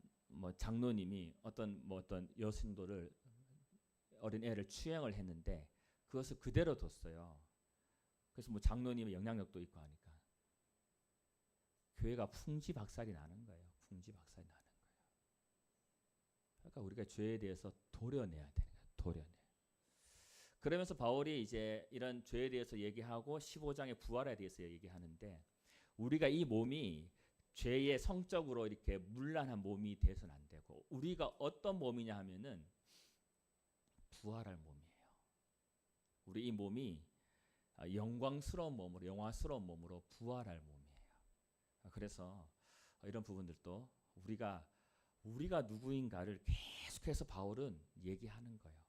장로님이 어떤 여성도를 어린 애를 추행을 했는데 그것을 그대로 뒀어요. 그래서 장로님의 영향력도 있고 하니까 교회가 풍지박살이 나는 거예요. 풍지박살이 나는 거예요. 그러니까 우리가 죄에 대해서 도려내야 되는 거예요. 도려내. 그러면서 바울이 이제 이런 죄에 대해서 얘기하고 15장의 부활에 대해서 얘기하는데 우리가 이 몸이 죄의 성적으로 이렇게 문란한 몸이 돼서는 안 되고 우리가 어떤 몸이냐 하면은 부활할 몸이에요. 우리 이 몸이 영광스러운 몸으로 부활할 몸이에요. 그래서 이런 부분들도 우리가 누구인가를 계속해서 바울은 얘기하는 거예요.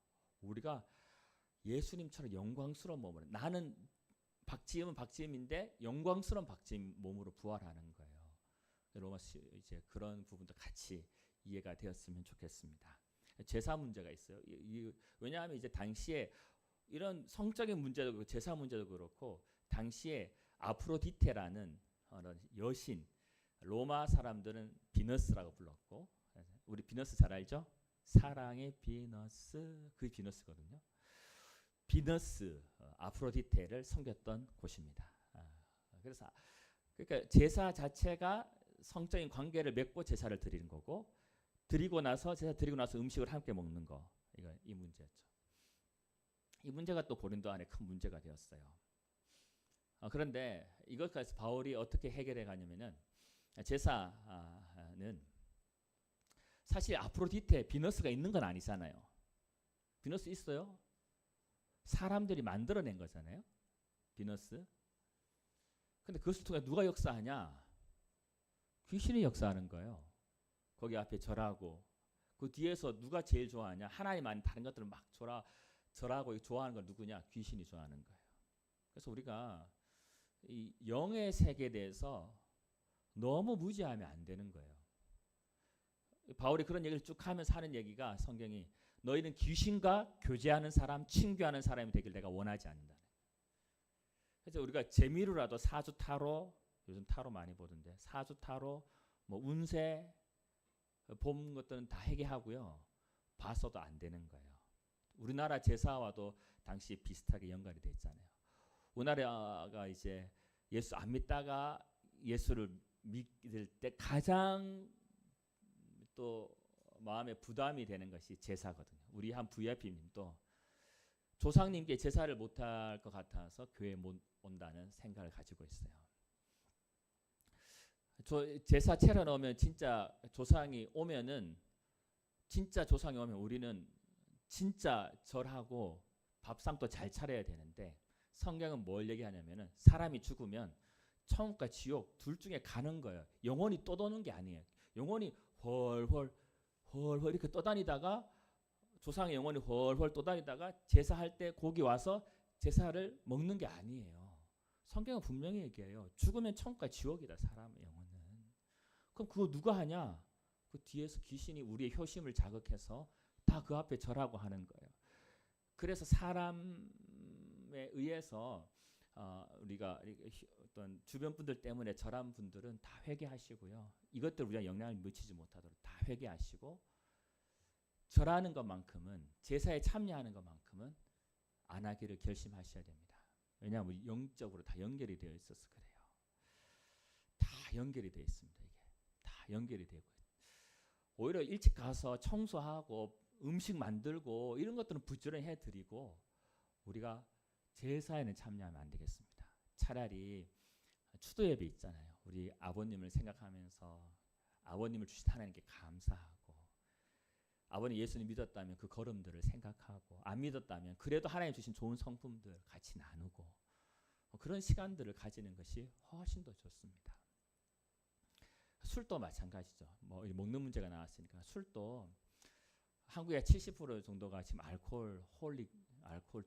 우리가 예수님처럼 영광스러운 몸으로 나는 박지음은 박지음인데 영광스러운 박지음 몸으로 부활하는 거예요. 로마서 이제 그런 부분도 같이 이해가 되었으면 좋겠습니다. 제사 문제가 있어요. 왜냐하면 이제 당시에 이런 성적인 문제도 그렇고 제사 문제도 그렇고 당시에 아프로디테라는 여신 로마 사람들은 비너스라고 불렀고 우리 비너스 잘 알죠? 사랑의 비너스 그 비너스거든요. 비너스 아프로디테를 섬겼던 곳입니다. 그래서 그러니까 제사 자체가 성적인 관계를 맺고 제사를 드리는 거고 제사 드리고 나서 음식을 함께 먹는 거 이 문제였죠. 이 문제가 또 고린도 안에 큰 문제가 되었어요. 그런데 이것까지 바울이 어떻게 해결해 가냐면은 제사는 사실 아프로디테 비너스가 있는 건 아니잖아요. 비너스 있어요? 사람들이 만들어낸 거잖아요. 비너스. 근데 그것을 통해 누가 역사하냐? 귀신이 역사하는 거예요. 거기 앞에 절하고 그 뒤에서 누가 제일 좋아하냐? 하나님 아닌 다른 것들을 막 절하고 좋아하는 건 누구냐? 귀신이 좋아하는 거예요. 그래서 우리가 이 영의 세계에 대해서 너무 무지하면 안 되는 거예요. 바울이 그런 얘기를 쭉 하면서 하는 얘기가 성경이 너희는 귀신과 교제하는 사람, 친교하는 사람이 되길 내가 원하지 않는다. 그래서 우리가 재미로라도 사주 타로 요즘 타로 많이 보던데 사주 타로 운세 본 것들은 다 회개하고요. 봐서도 안 되는 거예요. 우리나라 제사와도 당시 비슷하게 연관이 돼 있잖아요. 우리나라가 이제 예수 안 믿다가 예수를 믿을 때 가장 또 마음에 부담이 되는 것이 제사거든요. 우리 한 VIP님도 조상님께 제사를 못할 것 같아서 교회에 못 온다는 생각을 가지고 있어요. 제사 차려 놓으면 진짜 조상이 오면 우리는 진짜 절하고 밥상도 잘 차려야 되는데 성경은 뭘 얘기하냐면은 사람이 죽으면 천국과 지옥 둘 중에 가는 거예요. 영혼이 또 도는 게 아니에요. 영혼이 훨훨 이렇게 떠다니다가 조상의 영혼이 훨훨 떠다니다가 제사할 때 거기 와서 제사를 먹는 게 아니에요. 성경은 분명히 얘기해요. 죽으면 천국과 지옥이다. 사람의 영혼은. 그럼 그거 누가 하냐? 그 뒤에서 귀신이 우리의 효심을 자극해서 다 그 앞에 절하고 하는 거예요. 그래서 사람에 의해서 우리가 어떤 주변 분들 때문에 절한 분들은 다 회개하시고요. 이것들 우리가 영향을 미치지 못하도록 다 회개하시고 절하는 것만큼은 제사에 참여하는 것만큼은 안 하기를 결심하셔야 됩니다. 왜냐하면 영적으로 다 연결이 되어 있어서 그래요. 다 연결이 되어 있습니다. 이게 다 연결이 되고 오히려 일찍 가서 청소하고 음식 만들고 이런 것들은 부지런히 해드리고 우리가 제사에는 참여하면 안 되겠습니다. 차라리 추도 예배 있잖아요. 우리 아버님을 생각하면서 아버님을 주신 하나님께 감사하고, 아버님 예수님 믿었다면 그 걸음들을 생각하고, 안 믿었다면 그래도 하나님 주신 좋은 성품들 같이 나누고, 그런 시간들을 가지는 것이 훨씬 더 좋습니다. 술도 마찬가지죠. 뭐 먹는 문제가 나왔으니까 술도 한국의 70% 정도가 지금 알코올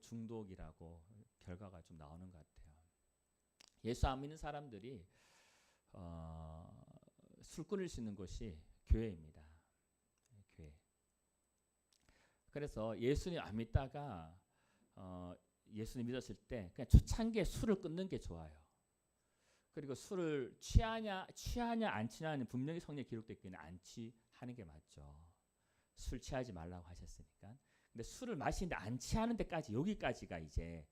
중독이라고 결과가 좀 나오는 것 같아요. 예수 안 믿는 사람들이 술 끊을 수 있는 곳이 교회입니다. 교회. 그래서 예수님 안 믿다가 예수님 믿었을 때 그냥 초창기에 술을 끊는 게 좋아요. 그리고 술을 취하냐 안 취하냐는 분명히 성경에 기록되어 있기는 안 취하는 게 맞죠. 술 취하지 말라고 하셨으니까. 근데 술을 마시는데 안 취하는 데까지, 여기까지가 이제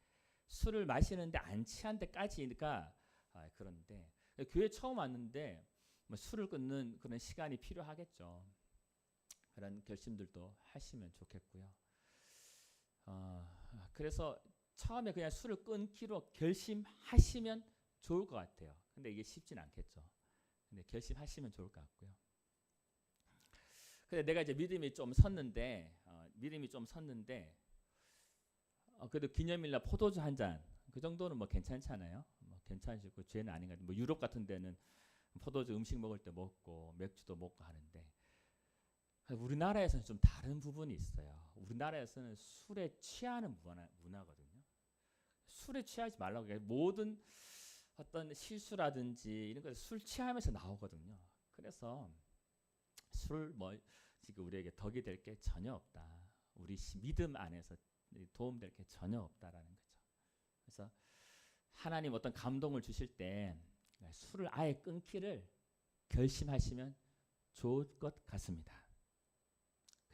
술을 마시는데 안 취한 데까지니까 그런데 교회 처음 왔는데 뭐 술을 끊는 그런 시간이 필요하겠죠. 그런 결심들도 하시면 좋겠고요. 그래서 처음에 그냥 술을 끊기로 결심하시면 좋을 것 같아요. 근데 이게 쉽진 않겠죠. 근데 결심하시면 좋을 것 같고요. 근데 내가 이제 믿음이 좀 섰는데 그래도 기념일날 포도주 한 잔 그 정도는 뭐 괜찮잖아요. 뭐 괜찮으시고 죄는 아닌 것 같아요. 뭐 유럽 같은 데는 포도주 음식 먹을 때 먹고 맥주도 먹고 하는데, 우리나라에서는 좀 다른 부분이 있어요. 우리나라에서는 술에 취하는 문화거든요. 술에 취하지 말라고 해요. 모든 어떤 실수라든지 이런 것들 술 취하면서 나오거든요. 그래서 술 뭐 지금 우리에게 덕이 될 게 전혀 없다. 우리 믿음 안에서 도움될 게 전혀 없다라는 거죠. 그래서 하나님 어떤 감동을 주실 때 술을 아예 끊기를 결심하시면 좋을 것 같습니다.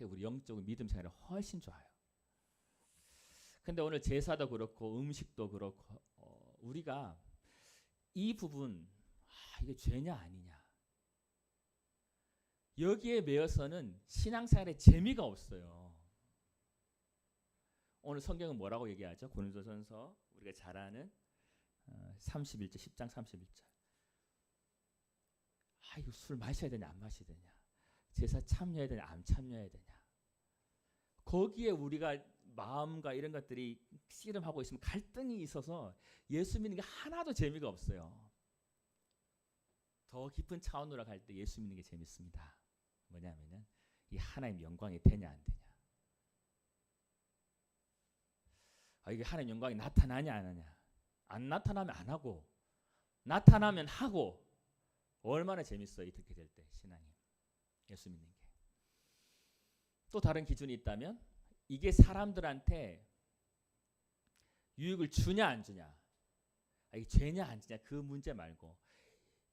우리 영적인 믿음 생활이 훨씬 좋아요. 근데 오늘 제사도 그렇고 음식도 그렇고 우리가 이 부분 이게 죄냐 아니냐 여기에 매여서는 신앙생활에 재미가 없어요. 오늘 성경은 뭐라고 얘기하죠? 고린도전서 우리가 잘 아는 31절 10장 31절. 이거 술 마셔야 되냐 안 마셔야 되냐, 제사 참여해야 되냐 안 참여해야 되냐, 거기에 우리가 마음과 이런 것들이 씨름하고 있으면 갈등이 있어서 예수 믿는 게 하나도 재미가 없어요. 더 깊은 차원으로 갈 때 예수 믿는 게 재밌습니다. 뭐냐면은 이 하나님 영광이 되냐 안 되냐, 이게 하나님 영광이 나타나냐 안 하냐, 안 나타나면 안 하고 나타나면 하고, 얼마나 재밌어요. 이렇게 될 때 신앙이, 예수 믿는 게. 또 다른 기준이 있다면 이게 사람들한테 유익을 주냐 안 주냐, 이게 죄냐 안 죄냐 그 문제 말고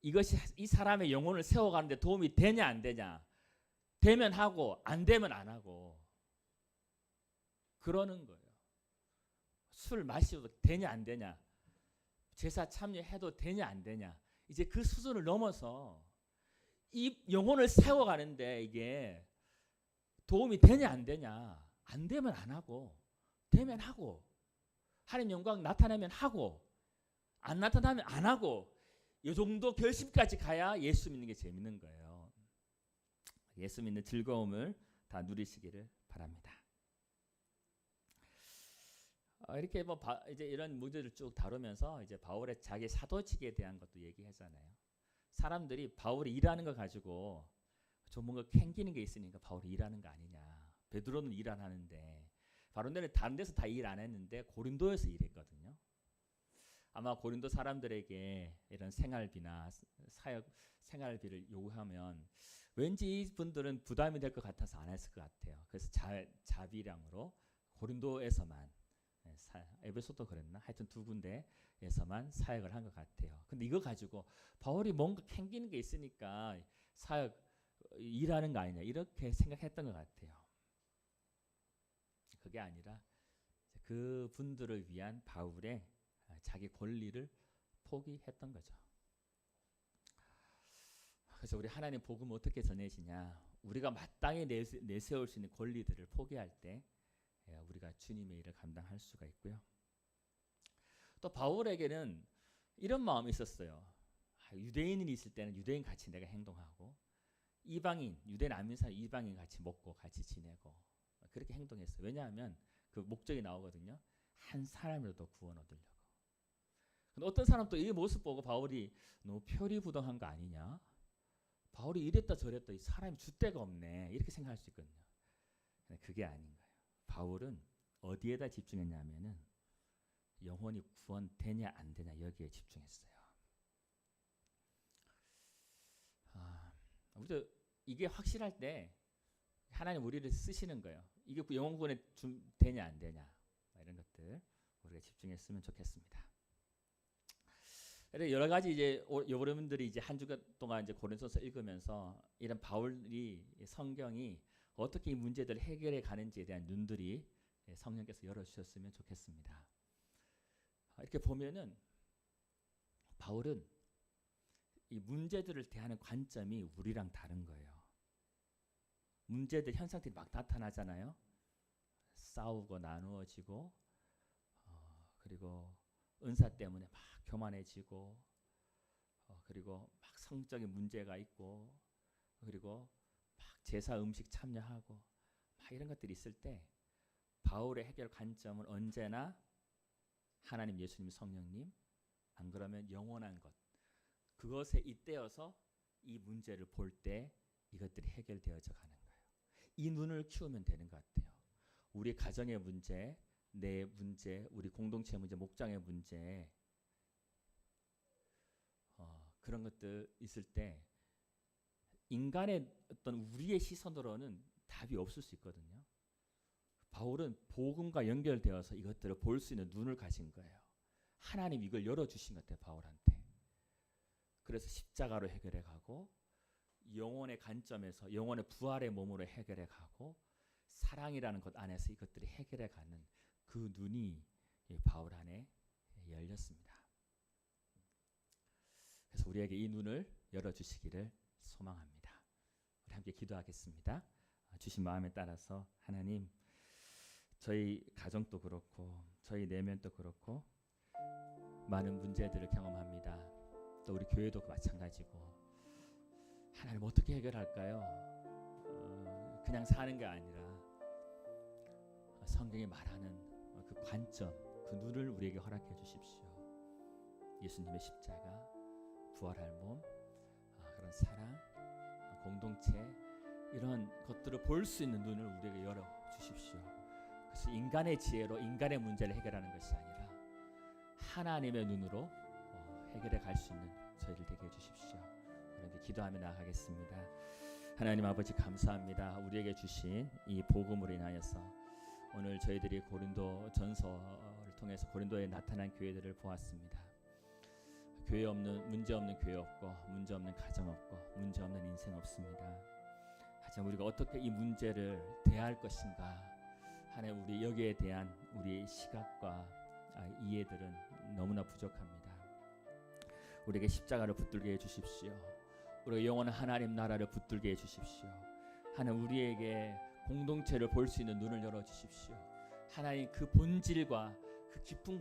이것이 이 사람의 영혼을 세워가는데 도움이 되냐 안 되냐, 되면 하고 안 되면 안 하고 그러는 거예요. 술 마셔도 되냐 안 되냐, 제사 참여해도 되냐 안 되냐, 이제 그 수준을 넘어서 이 영혼을 세워가는데 이게 도움이 되냐 안 되냐, 안 되면 안 하고 되면 하고, 하나님 영광 나타나면 하고 안 나타나면 안 하고, 이 정도 결심까지 가야 예수 믿는 게 재밌는 거예요. 예수 믿는 즐거움을 다 누리시기를 바랍니다. 이렇게 뭐 이제 이런 문제를 쭉 다루면서 이제 바울의 자기 사도직에 대한 것도 얘기하잖아요. 사람들이 바울이 일하는 거 가지고 좀 뭔가 캥기는 게 있으니까 바울이 일하는 거 아니냐. 베드로는 일 안 하는데, 바로는 다른 데서 다 일 안 했는데 고린도에서 일했거든요. 아마 고린도 사람들에게 이런 생활비나 사역 생활비를 요구하면 왠지 이분들은 부담이 될 것 같아서 안 했을 것 같아요. 그래서 자비량으로 고린도에서만, 에베소도 그랬나? 하여튼 두 군데에서만 사역을 한 것 같아요. 근데 이거 가지고 바울이 뭔가 캥기는 게 있으니까 사역 일하는 거 아니냐 이렇게 생각했던 것 같아요. 그게 아니라 그 분들을 위한 바울의 자기 권리를 포기했던 거죠. 그래서 우리 하나님 복음 어떻게 전해지냐? 우리가 마땅히 내세울 수 있는 권리들을 포기할 때 우리가 주님의 일을 감당할 수가 있고요. 또 바울에게는 이런 마음이 있었어요. 유대인이 있을 때는 유대인 같이 내가 행동하고, 이방인, 유대인 아닌 사람 이방인 같이 먹고 같이 지내고 그렇게 행동했어요. 왜냐하면 그 목적이 나오거든요. 한 사람이라도 구원 얻으려고. 근데 어떤 사람 또 이 모습 보고 바울이 너무 표리부동한 거 아니냐? 바울이 이랬다 저랬다 이 사람이 줏대가 없네 이렇게 생각할 수 있거든요. 근데 그게 아닌 거예요. 바울은 어디에다 집중했냐면은 영혼이 구원되냐 안 되냐 여기에 집중했어요. 우리도 이게 확실할 때 하나님 우리를 쓰시는 거예요. 이게 영혼 구원에 되냐 안 되냐 이런 것들 우리가 집중했으면 좋겠습니다. 여러 가지 이제 여러분들이 이제 한 주간 동안 이제 고린도서 읽으면서 이런 바울이 성경이 어떻게 이 문제들을 해결해 가는지에 대한 눈들이 성령께서 열어주셨으면 좋겠습니다. 이렇게 보면은 바울은 이 문제들을 대하는 관점이 우리랑 다른 거예요. 문제들 현상들이 막 나타나잖아요. 싸우고 나누어지고 그리고 은사 때문에 막 교만해지고 그리고 막 성적인 문제가 있고 그리고 막 제사 음식 참여하고 막 이런 것들이 있을 때 바울의 해결 관점은 언제나 하나님, 예수님, 성령님, 안 그러면 영원한 것, 그것에 잇대어서 이 문제를 볼 때 이것들이 해결되어져 가는 거예요. 이 눈을 키우면 되는 것 같아요. 우리 가정의 문제, 내 문제, 우리 공동체 문제, 목장의 문제 그런 것들 있을 때 인간의 어떤 우리의 시선으로는 답이 없을 수 있거든요. 바울은 복음과 연결되어서 이것들을 볼 수 있는 눈을 가진 거예요. 하나님 이걸 열어주신 것 같아요. 바울한테. 그래서 십자가로 해결해 가고 영혼의 관점에서 영혼의 부활의 몸으로 해결해 가고 사랑이라는 것 안에서 이것들이 해결해 가는 그 눈이 바울 안에 열렸습니다. 그래서 우리에게 이 눈을 열어주시기를 소망합니다. 우리 함께 기도하겠습니다. 주신 마음에 따라서 하나님, 저희 가정도 그렇고 저희 내면도 그렇고 많은 문제들을 경험합니다. 또 우리 교회도 마찬가지고 하나님 어떻게 해결할까요? 그냥 사는 게 아니라 성경이 말하는 그 관점, 그 눈을 우리에게 허락해 주십시오. 예수님의 십자가, 부활할 몸, 그런 사랑, 공동체 이런 것들을 볼 수 있는 눈을 우리에게 열어 주십시오. 그래서 인간의 지혜로 인간의 문제를 해결하는 것이 아니라 하나님의 눈으로 해결해 갈 수 있는 저희를 되게 해주십시오. 그렇게 기도하며 나아가겠습니다. 하나님 아버지 감사합니다. 우리에게 주신 이 복음으로 인하여서 오늘 저희들이 고린도 전서를 통해서 고린도에 나타난 교회들을 보았습니다. 교회 없는, 문제 없는 교회 없고 문제 없는 가정 없고 문제 없는 인생 없습니다. 하지만 우리가 어떻게 이 문제를 대할 것인가, 하나님 우리 여기에 대한 우리의 시각과 이해들은 너무나 부족합니다. 우리에게 십자가를 붙들게 해주십시오. 우리가 영원한 하나님 나라를 붙들게 해주십시오. 하나님 우리에게 공동체를 볼 수 있는 눈을 열어주십시오. 하나님 그 본질과 그 깊은